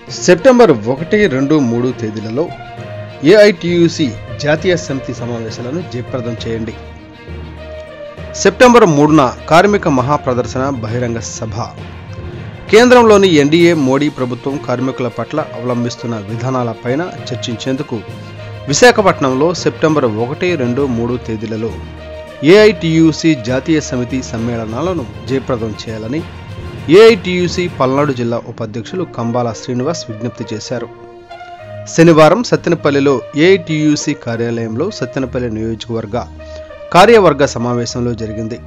September 1, 2, 3 తేదీలలో AITUC జాతీయ సమితి సమావేశాలను జయప్రదం చేయండి. సెప్టెంబర్ 3న కార్మిక మహాప్రదర్శన బహిరంగ సభ. కేంద్రంలోని ఎన్డీఏ మోడీ ప్రభుత్వం కార్మికుల పట్ల అవలంబిస్తున్న విధానాలపైన చర్చించేందుకు విశాఖపట్నంలో సెప్టెంబర్ 1, 2, 3 తేదీలలో ఏఐటియుసి జాతీయ సమితి సమ్మేళనాలను జయప్రదం చేయాలని ఏఐటియుసి పల్నాడు జిల్లా ఉపాధ్యక్షులు కంబాల శ్రీనివాస్ విజ్ఞప్తి చేశారు. శనివారం సత్తెనపల్లిలో ఏఐటియుసి కార్యాలయంలో సత్తెనపల్లి నియోజకవర్గ కార్యవర్గ సమావేశంలో జరిగింది.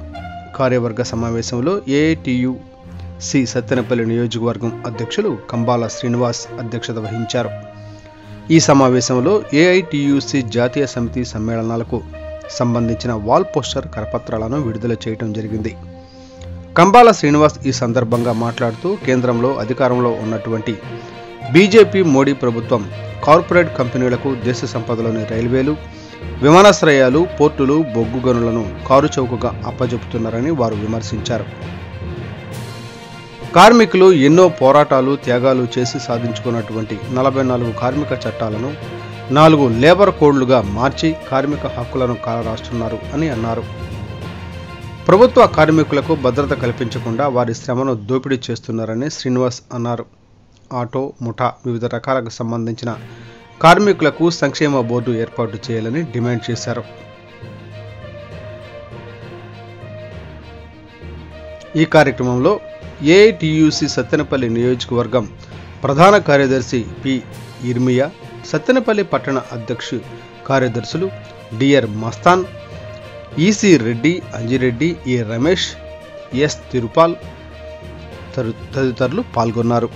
కార్యవర్గ సమావేశంలో ఏఐటియుసి సత్తెనపల్లి నియోజకవర్గం అధ్యక్షులు కంబాల శ్రీనివాస్ అధ్యక్షత వహించారు. ఈ సమావేశంలో ఏఐటియుసి జాతీయ సమితి సమ్మేళనాలకు సంబంధించిన వాల్ పోస్టర్ కరపత్రాలను విడుదల చేయడం జరిగింది. కంబాల శ్రీనివాస్ ఈ సందర్భంగా మాట్లాడుతూ కేంద్రంలో అధికారంలో ఉన్నటువంటి బీజేపీ మోడీ ప్రభుత్వం కార్పొరేట్ కంపెనీలకు దేశ సంపదలోని రైల్వేలు, విమానాశ్రయాలు, పోర్టులు, బొగ్గు గనులను కారుచౌకగా అప్పజెపుతున్నారని వారు విమర్శించారు. కార్మికులు ఎన్నో పోరాటాలు, త్యాగాలు చేసి సాధించుకున్నటువంటి 44 కార్మిక చట్టాలను 4 లేబర్ కోడ్లుగా మార్చి కార్మిక హక్కులను కాలరాస్తున్నారు అని అన్నారు. ప్రభుత్వ కార్మికులకు భద్రత కల్పించకుండా వారి శ్రమను దోపిడీ చేస్తున్నారని శ్రీనివాస్ అన్నారు. ఆటో, ముఠా వివిధ రకాలకు సంబంధించిన కార్మికులకు సంక్షేమ బోర్డు ఏర్పాటు చేయాలని డిమాండ్ చేశారు. ఈ కార్యక్రమంలో ఏఐటియుసి సత్తెనపల్లి నియోజకవర్గం ప్రధాన కార్యదర్శి పి ఇర్మియా, సత్తెనపల్లి పట్టణ అధ్యక్ష కార్యదర్శులు డిఆర్ మస్తాన్, ఈసీ రెడ్డి, అంజిరెడ్డి, ఏ రమేష్, ఎస్ తిరుపాల్ తదితరులు పాల్గొన్నారు.